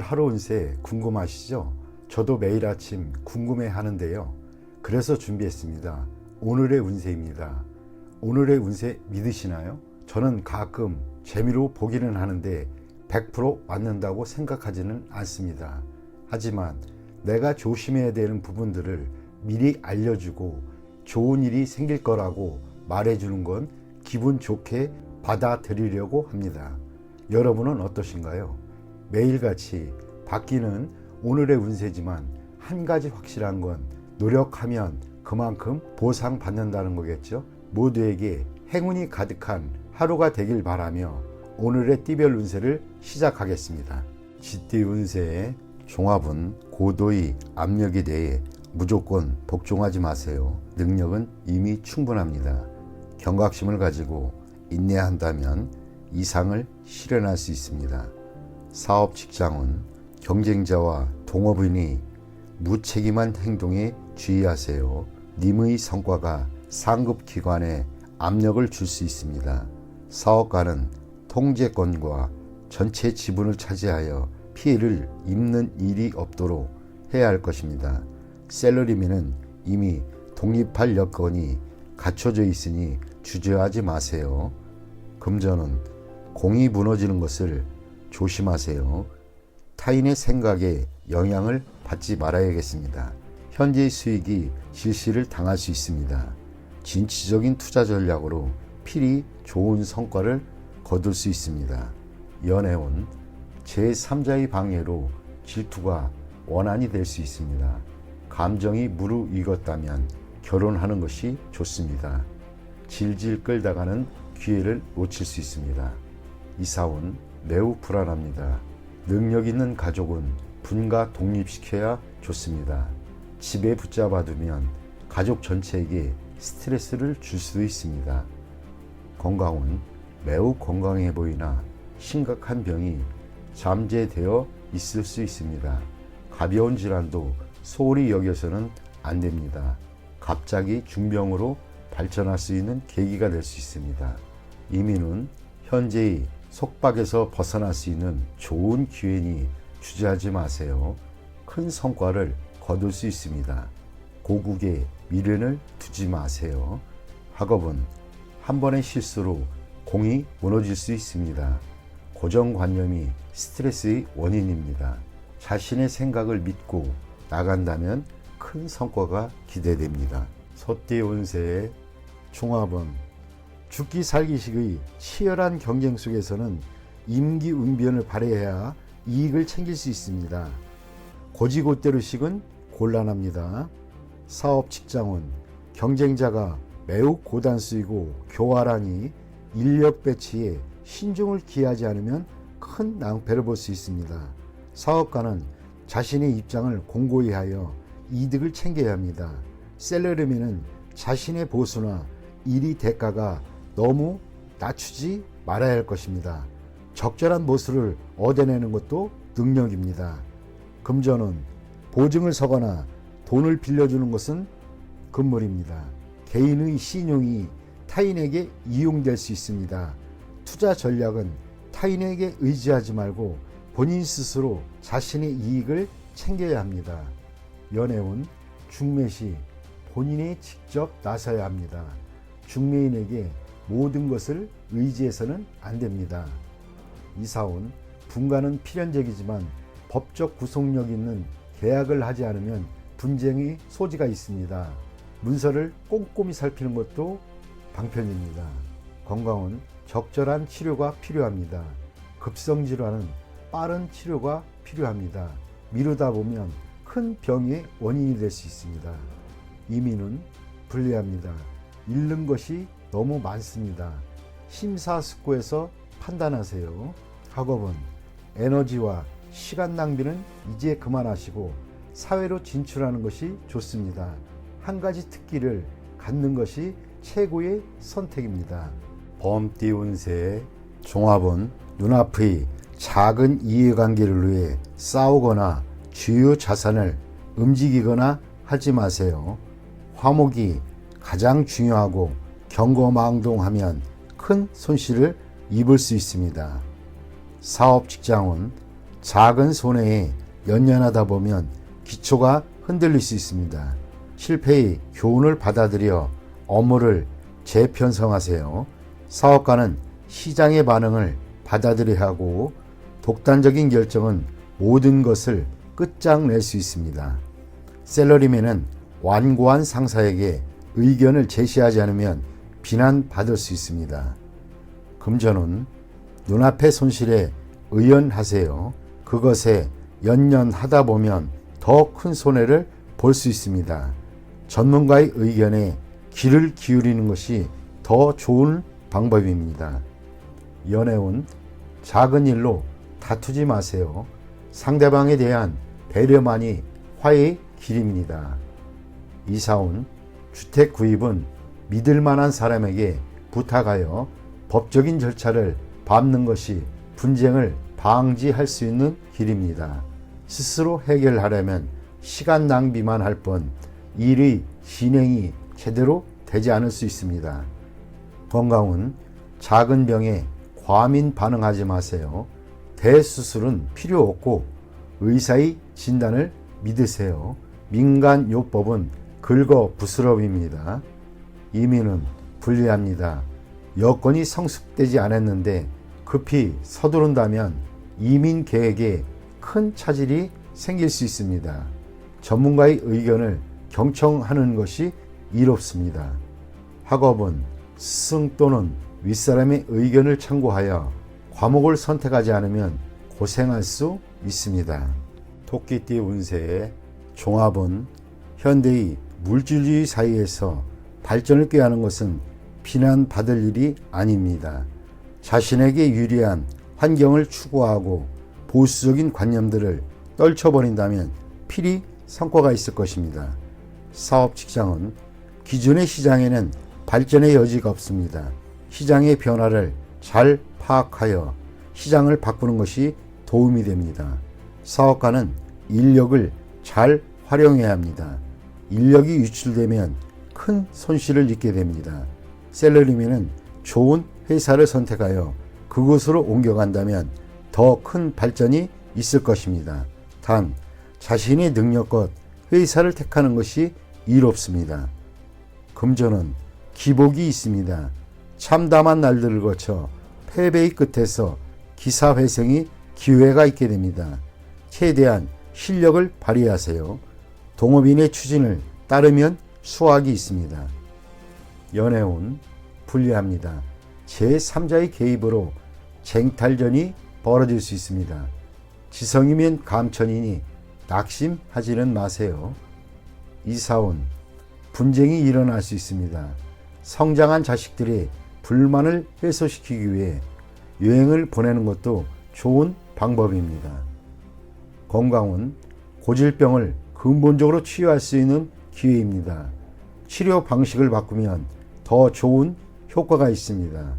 하루 운세 궁금하시죠? 저도 매일 아침 궁금해 하는데요. 그래서 준비했습니다. 오늘의 운세입니다. 오늘의 운세 믿으시나요? 저는 가끔 재미로 보기는 하는데 100% 맞는다고 생각하지는 않습니다. 하지만 내가 조심해야 되는 부분들을 미리 알려주고 좋은 일이 생길 거라고 말해주는 건 기분 좋게 받아들이려고 합니다. 여러분은 어떠신가요? 매일같이 바뀌는 오늘의 운세지만 한 가지 확실한 건 노력하면 그만큼 보상받는다는 거겠죠. 모두에게 행운이 가득한 하루가 되길 바라며 오늘의 띠별 운세를 시작하겠습니다. 쥐띠 운세의 종합은 고도의 압력에 대해 무조건 복종하지 마세요. 능력은 이미 충분합니다. 경각심을 가지고 인내한다면 이상을 실현할 수 있습니다. 사업 직장은 경쟁자와 동업인이 무책임한 행동에 주의하세요. 님의 성과가 상급 기관에 압력을 줄 수 있습니다. 사업가는 통제권과 전체 지분을 차지하여 피해를 입는 일이 없도록 해야 할 것입니다. 셀러리맨은 이미 독립할 여건이 갖춰져 있으니 주저하지 마세요. 금전은 공이 무너지는 것을 조심하세요. 타인의 생각에 영향을 받지 말아야겠습니다. 현재의 수익이 실시를 당할 수 있습니다. 진취적인 투자 전략으로 필히 좋은 성과를 거둘 수 있습니다. 연애운 제3자의 방해로 질투가 원한이 될 수 있습니다. 감정이 무르익었다면 결혼하는 것이 좋습니다. 질질 끌다가는 기회를 놓칠 수 있습니다. 이사운 매우 불안합니다. 능력 있는 가족은 분가 독립시켜야 좋습니다. 집에 붙잡아두면 가족 전체에게 스트레스를 줄 수도 있습니다. 건강은 매우 건강해 보이나 심각한 병이 잠재되어 있을 수 있습니다. 가벼운 질환도 소홀히 여겨서는 안 됩니다. 갑자기 중병으로 발전할 수 있는 계기가 될 수 있습니다. 이민은 현재의 속박에서 벗어날 수 있는 좋은 기회니 주저하지 마세요. 큰 성과를 거둘 수 있습니다. 고국에 미련을 두지 마세요. 학업은 한 번의 실수로 공이 무너질 수 있습니다. 고정관념이 스트레스의 원인입니다. 자신의 생각을 믿고 나간다면 큰 성과가 기대됩니다. 소띠 운세의 종합은 죽기 살기식의 치열한 경쟁 속에서는 임기응변을 발휘해야 이익을 챙길 수 있습니다. 고지고대로식은 곤란합니다. 사업 직장은 경쟁자가 매우 고단수이고 교활하니 인력 배치에 신중을 기하지 않으면 큰 낭패를 볼 수 있습니다. 사업가는 자신의 입장을 공고히 하여 이득을 챙겨야 합니다. 셀러리맨은 자신의 보수나 일의 대가가 너무 낮추지 말아야 할 것입니다. 적절한 모수를 얻어내는 것도 능력입니다. 금전은 보증을 서거나 돈을 빌려주는 것은 금물입니다. 개인의 신용이 타인에게 이용될 수 있습니다. 투자 전략은 타인에게 의지하지 말고 본인 스스로 자신의 이익을 챙겨야 합니다. 연애운 중매시 본인이 직접 나서야 합니다. 중매인에게 모든 것을 의지해서는 안 됩니다. 이사운 분가는 필연적이지만 법적 구속력 있는 계약을 하지 않으면 분쟁의 소지가 있습니다. 문서를 꼼꼼히 살피는 것도 방편입니다. 건강은 적절한 치료가 필요합니다. 급성질환은 빠른 치료가 필요합니다. 미루다 보면 큰 병의 원인이 될 수 있습니다. 이민은 불리합니다. 잃는 것이 너무 많습니다. 심사숙고해서 판단하세요. 학업은 에너지와 시간 낭비는 이제 그만하시고 사회로 진출하는 것이 좋습니다. 한 가지 특기를 갖는 것이 최고의 선택입니다. 범띠 운세의 종합은 눈앞의 작은 이해관계를 위해 싸우거나 주요 자산을 움직이거나 하지 마세요. 화목이 가장 중요하고 경거망동하면 큰 손실을 입을 수 있습니다. 사업 직장은 작은 손해에 연연하다 보면 기초가 흔들릴 수 있습니다. 실패의 교훈을 받아들여 업무를 재편성하세요. 사업가는 시장의 반응을 받아들여야 하고 독단적인 결정은 모든 것을 끝장낼 수 있습니다. 셀러리맨은 완고한 상사에게 의견을 제시하지 않으면 비난받을 수 있습니다. 금전운, 눈앞의 손실에 의연하세요. 그것에 연연하다 보면 더 큰 손해를 볼 수 있습니다. 전문가의 의견에 귀를 기울이는 것이 더 좋은 방법입니다. 연애운, 작은 일로 다투지 마세요. 상대방에 대한 배려만이 화해의 길입니다. 이사운, 주택 구입은 믿을 만한 사람에게 부탁하여 법적인 절차를 밟는 것이 분쟁을 방지할 수 있는 길입니다. 스스로 해결하려면 시간 낭비만 할 뿐 일의 진행이 제대로 되지 않을 수 있습니다. 건강은 작은 병에 과민 반응하지 마세요. 대수술은 필요 없고 의사의 진단을 믿으세요. 민간요법은 긁어부스럼입니다. 이민은 불리합니다. 여건이 성숙되지 않았는데 급히 서두른다면 이민 계획에 큰 차질이 생길 수 있습니다. 전문가의 의견을 경청하는 것이 이롭습니다. 학업은 스승 또는 윗사람의 의견을 참고하여 과목을 선택하지 않으면 고생할 수 있습니다. 토끼띠 운세의 종합은 현대의 물질주의 사회에서 발전을 꾀하는 것은 비난받을 일이 아닙니다. 자신에게 유리한 환경을 추구하고 보수적인 관념들을 떨쳐버린다면 필히 성과가 있을 것입니다. 사업 직장은 기존의 시장에는 발전의 여지가 없습니다. 시장의 변화를 잘 파악하여 시장을 바꾸는 것이 도움이 됩니다. 사업가는 인력을 잘 활용해야 합니다. 인력이 유출되면 큰 손실을 입게 됩니다. 셀러리맨은 좋은 회사를 선택하여 그곳으로 옮겨간다면 더 큰 발전이 있을 것입니다. 단 자신의 능력껏 회사를 택하는 것이 이롭습니다. 금전은 기복이 있습니다. 참담한 날들을 거쳐 패배의 끝에서 기사회생이 기회가 있게 됩니다. 최대한 실력을 발휘하세요. 동업인의 추진을 따르면 수확이 있습니다. 연애운 불리합니다. 제3자의 개입으로 쟁탈전이 벌어질 수 있습니다. 지성이면 감천이니 낙심하지는 마세요. 이사운 분쟁이 일어날 수 있습니다. 성장한 자식들의 불만을 해소시키기 위해 여행을 보내는 것도 좋은 방법입니다. 건강은 고질병을 근본적으로 치유할 수 있는 기회입니다. 치료 방식을 바꾸면 더 좋은 효과가 있습니다.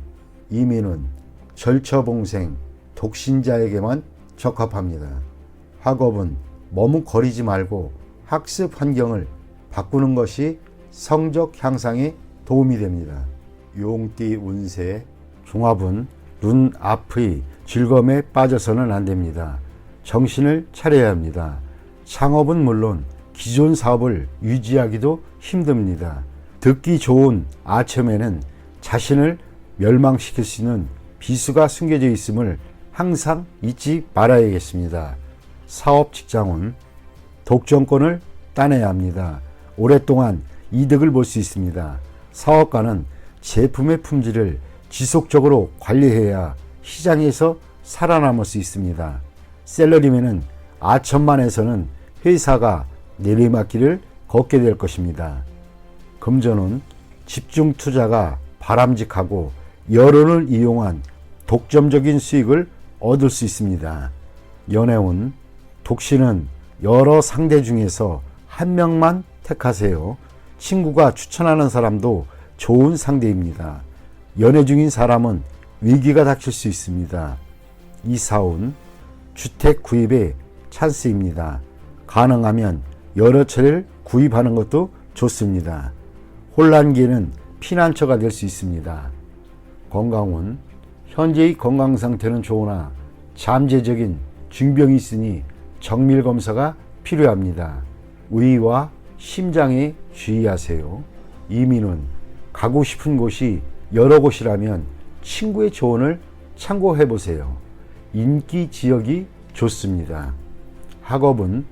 이민은 절처봉생, 독신자에게만 적합합니다. 학업은 머뭇거리지 말고 학습 환경을 바꾸는 것이 성적 향상에 도움이 됩니다. 용띠 운세 종합은 눈 앞의 즐거움에 빠져서는 안 됩니다. 정신을 차려야 합니다. 창업은 물론 기존 사업을 유지하기도 힘듭니다. 듣기 좋은 아첨에는 자신을 멸망시킬 수 있는 비수가 숨겨져 있음을 항상 잊지 말아야겠습니다. 사업 직장은 독점권을 따내야 합니다. 오랫동안 이득을 볼 수 있습니다. 사업가는 제품의 품질을 지속적으로 관리해야 시장에서 살아남을 수 있습니다. 셀러리맨은 아첨만 해서는 회사가 내리막길을 걷게 될 것입니다. 금전은 집중 투자가 바람직하고 여론을 이용한 독점적인 수익을 얻을 수 있습니다. 연애운 독신은 여러 상대 중에서 한 명만 택하세요. 친구가 추천하는 사람도 좋은 상대입니다. 연애 중인 사람은 위기가 닥칠 수 있습니다. 이사운 주택 구입의 찬스입니다. 가능하면 여러 채를 구입하는 것도 좋습니다. 혼란기에는 피난처가 될 수 있습니다. 건강운 현재의 건강 상태는 좋으나 잠재적인 중병이 있으니 정밀 검사가 필요합니다. 의와 심장에 주의하세요. 이민은 가고 싶은 곳이 여러 곳이라면 친구의 조언을 참고해 보세요. 인기 지역이 좋습니다. 학업은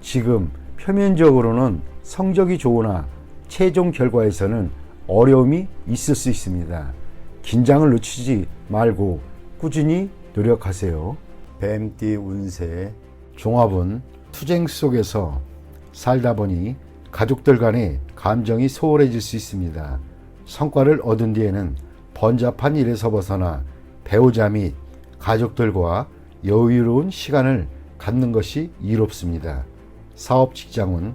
지금 표면적으로는 성적이 좋으나 최종 결과에서는 어려움이 있을 수 있습니다. 긴장을 늦추지 말고 꾸준히 노력하세요. 뱀띠 운세. 종합은 투쟁 속에서 살다 보니 가족들 간의 감정이 소홀해질 수 있습니다. 성과를 얻은 뒤에는 번잡한 일에서 벗어나 배우자 및 가족들과 여유로운 시간을 갖는 것이 이롭습니다. 사업 직장은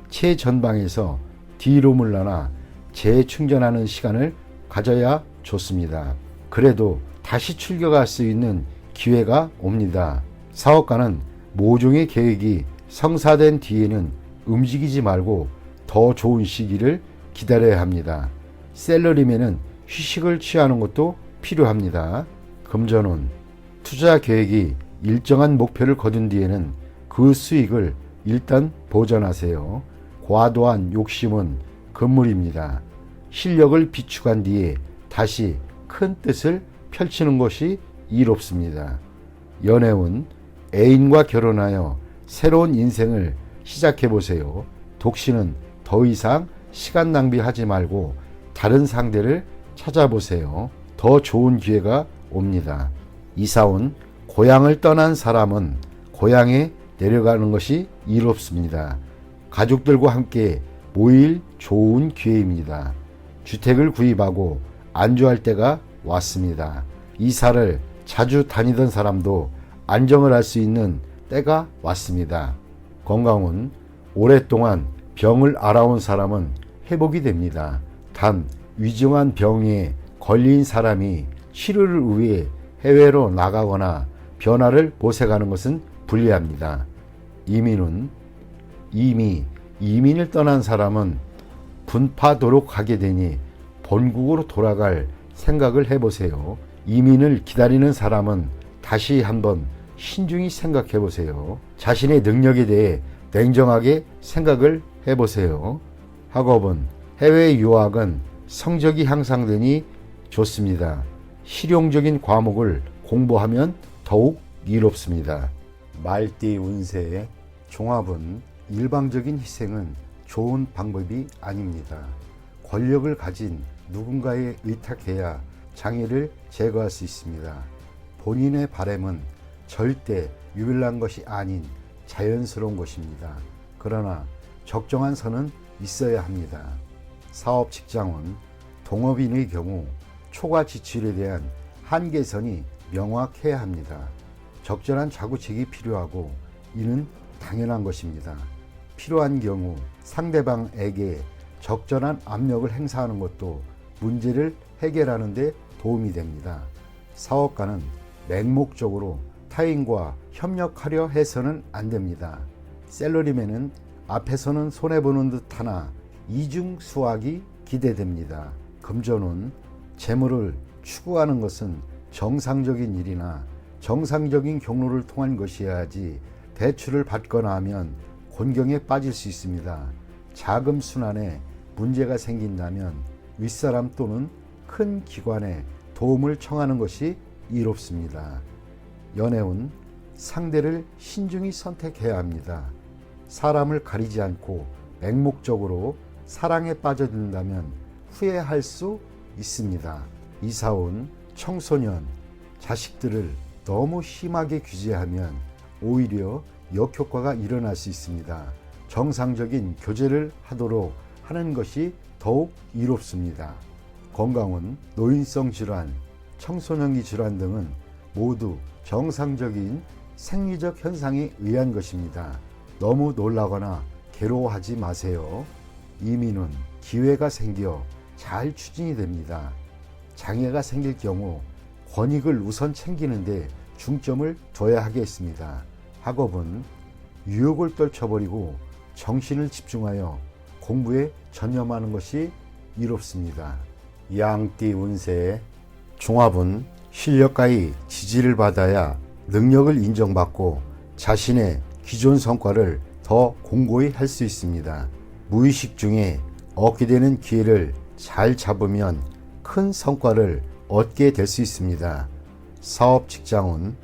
최전방에서 뒤로 물러나 재충전하는 시간을 가져야 좋습니다. 그래도 다시 출격할 수 있는 기회가 옵니다. 사업가는 모종의 계획이 성사된 뒤에는 움직이지 말고 더 좋은 시기를 기다려야 합니다. 셀러리맨은 휴식을 취하는 것도 필요합니다. 금전운. 투자 계획이 일정한 목표를 거둔 뒤에는 그 수익을 일단 보전하세요. 과도한 욕심은 금물입니다. 실력을 비축한 뒤에 다시 큰 뜻을 펼치는 것이 이롭습니다. 연애운. 애인과 결혼하여 새로운 인생을 시작해보세요. 독신은 더 이상 시간 낭비하지 말고 다른 상대를 찾아보세요. 더 좋은 기회가 옵니다. 이사온. 고향을 떠난 사람은 고향에 내려가는 것이 이롭습니다. 가족들과 함께 모일 좋은 기회입니다. 주택을 구입하고 안주할 때가 왔습니다. 이사를 자주 다니던 사람도 안정을 할 수 있는 때가 왔습니다. 건강은 오랫동안 병을 앓아온 사람은 회복이 됩니다. 단 위중한 병에 걸린 사람이 치료를 위해 해외로 나가거나 변화를 모색하는 것은 불리합니다. 이민은 이미 이민을 떠난 사람은 분파도로 가게 되니 본국으로 돌아갈 생각을 해보세요. 이민을 기다리는 사람은 다시 한번 신중히 생각해 보세요. 자신의 능력에 대해 냉정하게 생각을 해보세요. 학업은 해외 유학은 성적이 향상되니 좋습니다. 실용적인 과목을 공부하면 더욱 이롭습니다. 말띠 운세. 종합은 일방적인 희생은 좋은 방법이 아닙니다. 권력을 가진 누군가에 의탁해야 장애를 제거할 수 있습니다. 본인의 바람은 절대 유별난 것이 아닌 자연스러운 것입니다. 그러나 적정한 선은 있어야 합니다. 사업 직장은 동업인의 경우 초과 지출에 대한 한계선이 명확해야 합니다. 적절한 자구책이 필요하고 이는 당연한 것입니다. 필요한 경우 상대방에게 적절한 압력을 행사하는 것도 문제를 해결하는 데 도움이 됩니다. 사업가는 맹목적으로 타인과 협력하려 해서는 안 됩니다. 셀러리맨은 앞에서는 손해보는 듯 하나 이중 수확이 기대됩니다. 금전운. 재물을 추구하는 것은 정상적인 일이나 정상적인 경로를 통한 것이어야지 대출을 받거나 하면 곤경에 빠질 수 있습니다. 자금 순환에 문제가 생긴다면 윗사람 또는 큰 기관에 도움을 청하는 것이 이롭습니다. 연애운. 상대를 신중히 선택해야 합니다. 사람을 가리지 않고 맹목적으로 사랑에 빠져든다면 후회할 수 있습니다. 이사온. 청소년, 자식들을 너무 심하게 규제하면 오히려 역효과가 일어날 수 있습니다. 정상적인 교제를 하도록 하는 것이 더욱 이롭습니다. 건강은 노인성 질환, 청소년기 질환 등은 모두 정상적인 생리적 현상에 의한 것입니다. 너무 놀라거나 괴로워하지 마세요. 이민은 기회가 생겨 잘 추진이 됩니다. 장애가 생길 경우 권익을 우선 챙기는데 중점을 둬야 하겠습니다. 학업은 유혹을 떨쳐버리고 정신을 집중하여 공부에 전념하는 것이 이롭습니다. 양띠 운세. 종합은 실력가의 지지를 받아야 능력을 인정받고 자신의 기존 성과를 더 공고히 할 수 있습니다. 무의식 중에 얻게 되는 기회를 잘 잡으면 큰 성과를 얻게 될 수 있습니다. 사업 직장운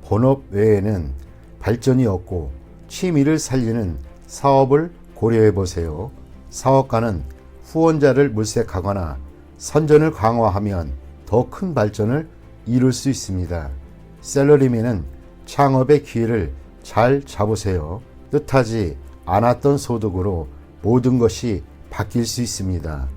본업 외에는 발전이 없고 취미를 살리는 사업을 고려해 보세요. 사업가는 후원자를 물색하거나 선전을 강화하면 더 큰 발전을 이룰 수 있습니다. 셀러리맨은 창업의 기회를 잘 잡으세요. 뜻하지 않았던 소득으로 모든 것이 바뀔 수 있습니다.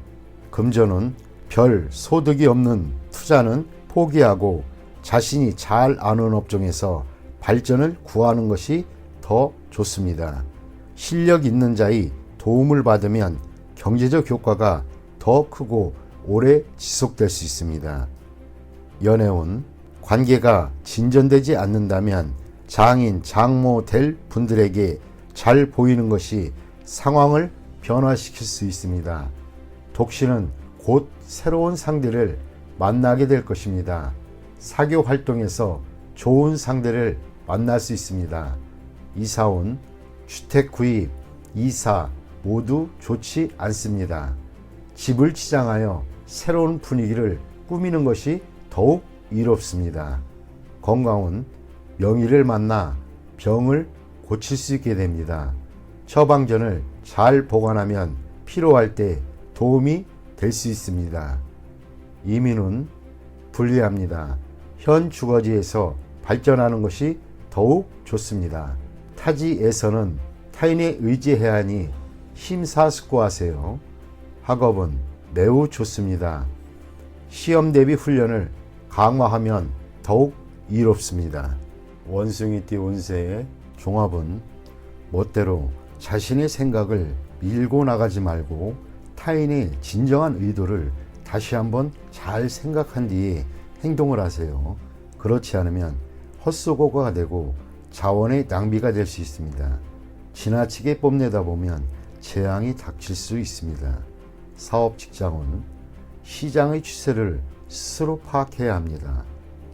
금전은 별 소득이 없는 투자는 포기하고 자신이 잘 아는 업종에서 발전을 구하는 것이 더 좋습니다. 실력 있는 자의 도움을 받으면 경제적 효과가 더 크고 오래 지속될 수 있습니다. 연애운 관계가 진전되지 않는다면 장인, 장모 될 분들에게 잘 보이는 것이 상황을 변화시킬 수 있습니다. 독신은 곧 새로운 상대를 만나게 될 것입니다. 사교 활동에서 좋은 상대를 만날 수 있습니다. 이사운, 주택 구입, 이사 모두 좋지 않습니다. 집을 치장하여 새로운 분위기를 꾸미는 것이 더욱 이롭습니다. 건강운, 명의를 만나 병을 고칠 수 있게 됩니다. 처방전을 잘 보관하면 필요할 때 도움이 될 수 있습니다. 이민운, 불리합니다. 현 주거지에서 발전하는 것이 더욱 좋습니다. 타지에서는 타인에 의지해야 하니 심사숙고하세요. 학업은 매우 좋습니다. 시험 대비 훈련을 강화하면 더욱 이롭습니다. 원숭이띠 운세의 종합은 멋대로 자신의 생각을 밀고 나가지 말고 타인의 진정한 의도를 다시 한번 잘 생각한 뒤에 행동을 하세요. 그렇지 않으면 헛수고가 되고 자원의 낭비가 될 수 있습니다. 지나치게 뽐내다 보면 재앙이 닥칠 수 있습니다. 사업 직장은 시장의 추세를 스스로 파악해야 합니다.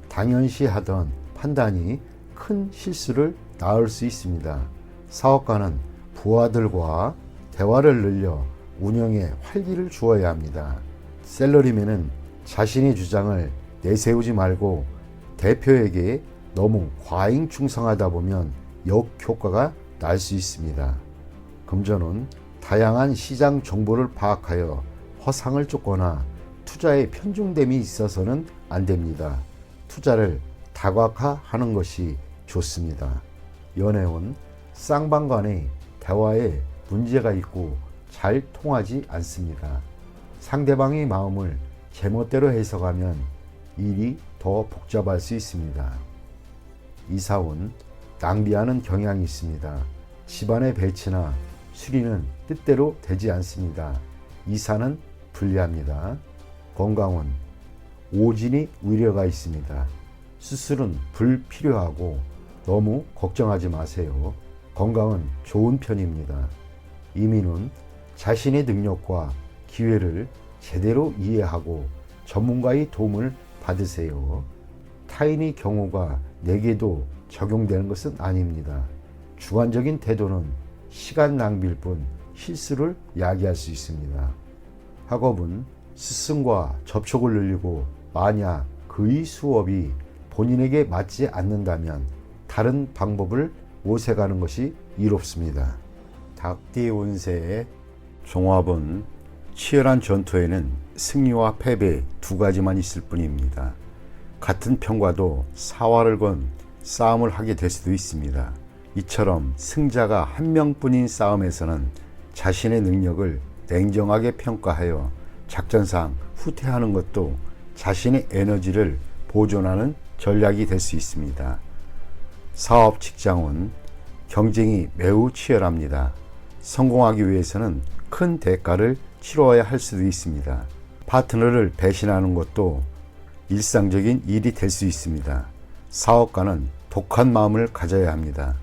당연시 하던 판단이 큰 실수를 낳을 수 있습니다. 사업가는 부하들과 대화를 늘려 운영에 활기를 주어야 합니다. 셀러리맨은 자신의 주장을 내세우지 말고 대표에게 너무 과잉 충성하다 보면 역효과가 날 수 있습니다. 금전은 다양한 시장 정보를 파악하여 허상을 쫓거나 투자에 편중됨이 있어서는 안 됩니다. 투자를 다각화하는 것이 좋습니다. 연애운 쌍방간의 대화에 문제가 있고 잘 통하지 않습니다. 상대방의 마음을 제멋대로 해석하면 일이 더 복잡할 수 있습니다. 이사운 낭비하는 경향이 있습니다. 집안의 배치나 수리는 뜻대로 되지 않습니다. 이사는 불리합니다. 건강은 오진이 우려가 있습니다. 수술은 불필요하고 너무 걱정하지 마세요. 건강은 좋은 편입니다. 이민은 자신의 능력과 기회를 제대로 이해하고 전문가의 도움을 받으세요. 타인의 경우가 내게도 적용되는 것은 아닙니다. 주관적인 태도는 시간 낭비일 뿐 실수를 야기할 수 있습니다. 학업은 스승과 접촉을 늘리고 만약 그의 수업이 본인에게 맞지 않는다면 다른 방법을 모색하는 것이 이롭습니다. 닭띠 운세의 종합은 치열한 전투에는 승리와 패배 두 가지만 있을 뿐입니다. 같은 편과도 사활을 건 싸움을 하게 될 수도 있습니다. 이처럼 승자가 한 명뿐인 싸움에서는 자신의 능력을 냉정하게 평가하여 작전상 후퇴하는 것도 자신의 에너지를 보존하는 전략이 될 수 있습니다. 사업 직장은 경쟁이 매우 치열합니다. 성공하기 위해서는 큰 대가를 치러야 할 수도 있습니다. 파트너를 배신하는 것도 일상적인 일이 될 수 있습니다. 사업가는 독한 마음을 가져야 합니다.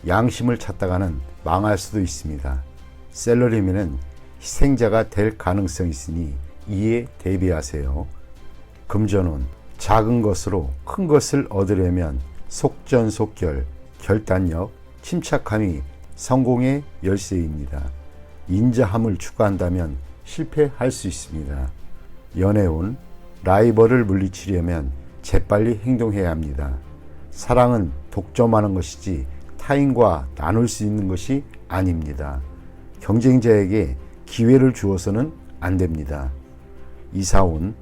양심을 찾다가는 망할 수도 있습니다. 셀러리맨은 희생자가 될 가능성이 있으니 이에 대비하세요. 금전은 작은 것으로 큰 것을 얻으려면 속전속결, 결단력, 침착함이 성공의 열쇠입니다. 인자함을 추구한다면 실패할 수 있습니다. 연애운, 라이벌을 물리치려면 재빨리 행동해야 합니다. 사랑은 독점하는 것이지 타인과 나눌 수 있는 것이 아닙니다. 경쟁자에게 기회를 주어서는 안 됩니다. 이사운,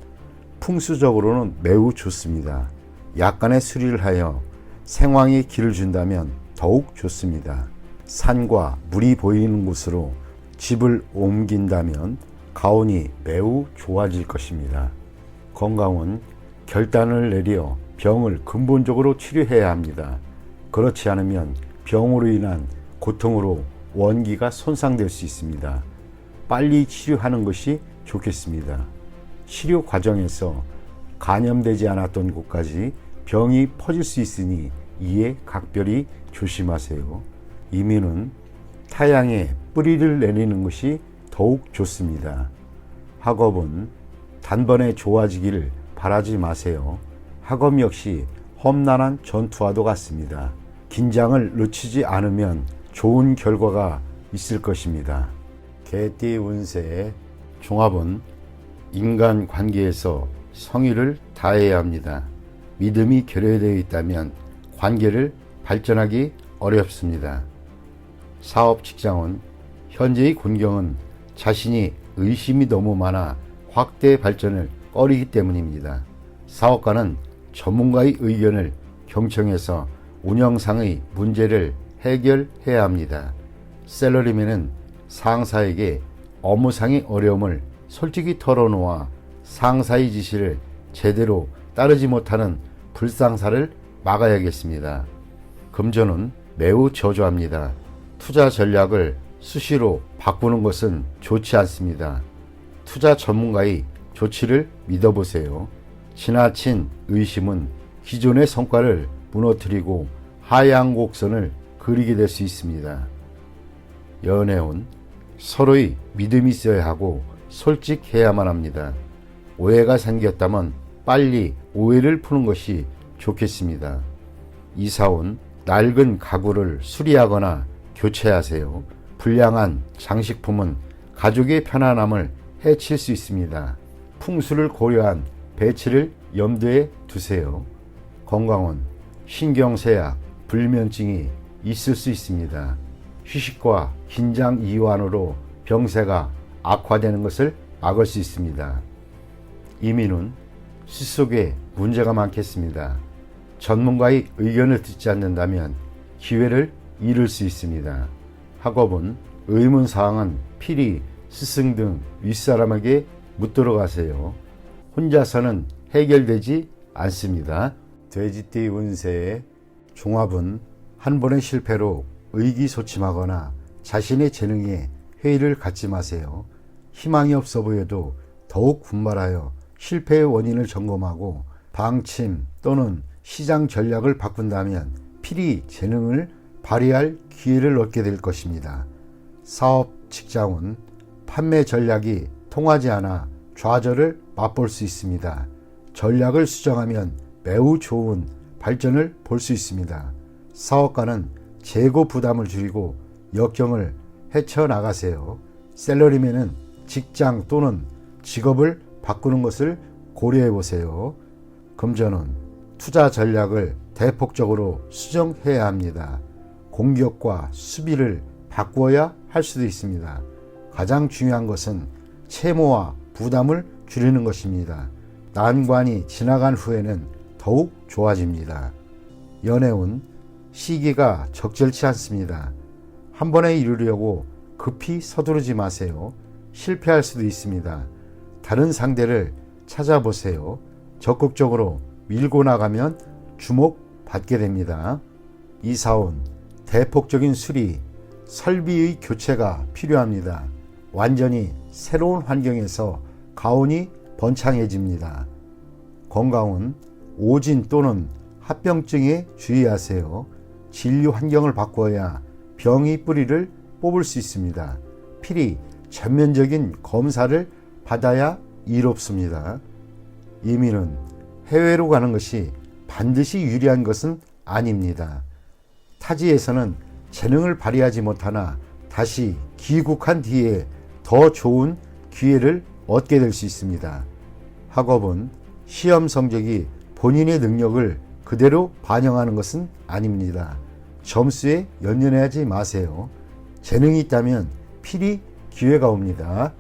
풍수적으로는 매우 좋습니다. 약간의 수리를 하여 생황에 길을 준다면 더욱 좋습니다. 산과 물이 보이는 곳으로 집을 옮긴다면 가온이 매우 좋아질 것입니다. 건강은 결단을 내려 병을 근본적으로 치료해야 합니다. 그렇지 않으면 병으로 인한 고통으로 원기가 손상될 수 있습니다. 빨리 치료하는 것이 좋겠습니다. 치료 과정에서 감염되지 않았던 곳까지 병이 퍼질 수 있으니 이에 각별히 조심하세요. 이민은 타양에 뿌리를 내리는 것이 더욱 좋습니다. 학업은 단번에 좋아지기를 바라지 마세요. 학업 역시 험난한 전투와도 같습니다. 긴장을 늦추지 않으면 좋은 결과가 있을 것입니다. 개띠 운세의 종합은 인간 관계에서 성의를 다해야 합니다. 믿음이 결여되어 있다면 관계를 발전하기 어렵습니다. 사업 직장은 현재의 곤경은 자신이 의심이 너무 많아 확대 발전을 꺼리기 때문입니다. 사업가는 전문가의 의견을 경청해서 운영상의 문제를 해결해야 합니다. 셀러리맨은 상사에게 업무상의 어려움을 솔직히 털어놓아 상사의 지시를 제대로 따르지 못하는 불상사를 막아야겠습니다. 금전은 매우 저조합니다. 투자 전략을 수시로 바꾸는 것은 좋지 않습니다. 투자 전문가의 조치를 믿어보세요. 지나친 의심은 기존의 성과를 무너뜨리고 하향 곡선을 그리게 될 수 있습니다. 연애운, 서로의 믿음이 있어야 하고 솔직해야만 합니다. 오해가 생겼다면 빨리 오해를 푸는 것이 좋겠습니다. 이사온, 낡은 가구를 수리하거나 교체하세요. 불량한 장식품은 가족의 편안함을 해칠 수 있습니다. 풍수를 고려한 배치를 염두에 두세요. 건강은 신경쇠약, 불면증이 있을 수 있습니다. 휴식과 긴장 이완으로 병세가 악화되는 것을 막을 수 있습니다. 이민은 시 속에 문제가 많겠습니다. 전문가의 의견을 듣지 않는다면 기회를 잃을 수 있습니다. 학업은 의문사항은 필히 스승 등 윗사람에게 묻도록 하세요. 혼자서는 해결되지 않습니다. 돼지띠 운세의 종합은 한 번의 실패로 의기소침하거나 자신의 재능에 회의를 갖지 마세요. 희망이 없어 보여도 더욱 분발하여 실패의 원인을 점검하고 방침 또는 시장 전략을 바꾼다면 필히 재능을 발휘할 기회를 얻게 될 것입니다. 사업 직장은 판매 전략이 통하지 않아 좌절을 맛볼 수 있습니다. 전략을 수정하면 매우 좋은 발전을 볼 수 있습니다. 사업가는 재고 부담을 줄이고 역경을 헤쳐나가세요. 셀러리맨은 직장 또는 직업을 바꾸는 것을 고려해 보세요. 금전은 투자 전략을 대폭적으로 수정해야 합니다. 공격과 수비를 바꾸어야 할 수도 있습니다. 가장 중요한 것은 채무와 부담을 줄이는 것입니다. 난관이 지나간 후에는 더욱 좋아집니다. 연애운, 시기가 적절치 않습니다. 한 번에 이루려고 급히 서두르지 마세요. 실패할 수도 있습니다. 다른 상대를 찾아보세요. 적극적으로 밀고 나가면 주목받게 됩니다. 이사온, 대폭적인 수리, 설비의 교체가 필요합니다. 완전히 새로운 환경에서 가온이 번창해집니다. 건강은 오진 또는 합병증에 주의하세요. 진료 환경을 바꿔야 병의 뿌리를 뽑을 수 있습니다. 필히 전면적인 검사를 받아야 이롭습니다. 이민은 해외로 가는 것이 반드시 유리한 것은 아닙니다. 타지에서는 재능을 발휘하지 못하나 다시 귀국한 뒤에 더 좋은 기회를 얻게 될 수 있습니다. 학업은 시험 성적이 본인의 능력을 그대로 반영하는 것은 아닙니다. 점수에 연연하지 마세요. 재능이 있다면 필히 기회가 옵니다.